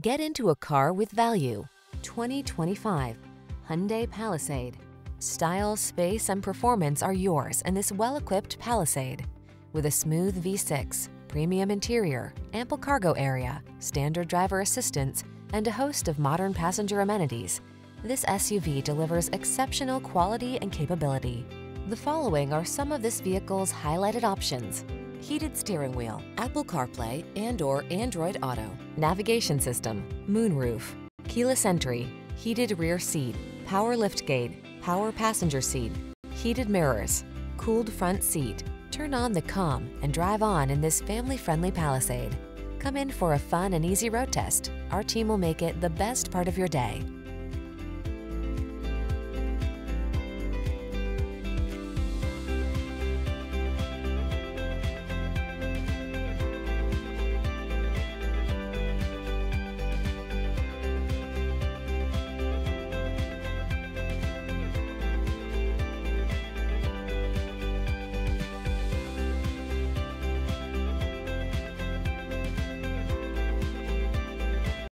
Get into a car with value. 2025 Hyundai Palisade. Style, space, and performance are yours in this well-equipped Palisade. With a smooth V6, premium interior, ample cargo area, standard driver assistance, and a host of modern passenger amenities, this SUV delivers exceptional quality and capability. The following are some of this vehicle's highlighted options: heated steering wheel, Apple CarPlay and/or Android Auto, navigation system, moonroof, keyless entry, heated rear seat, power liftgate, power passenger seat, heated mirrors, cooled front seat. Turn on the calm and drive on in this family-friendly Palisade. Come in for a fun and easy road test. Our team will make it the best part of your day.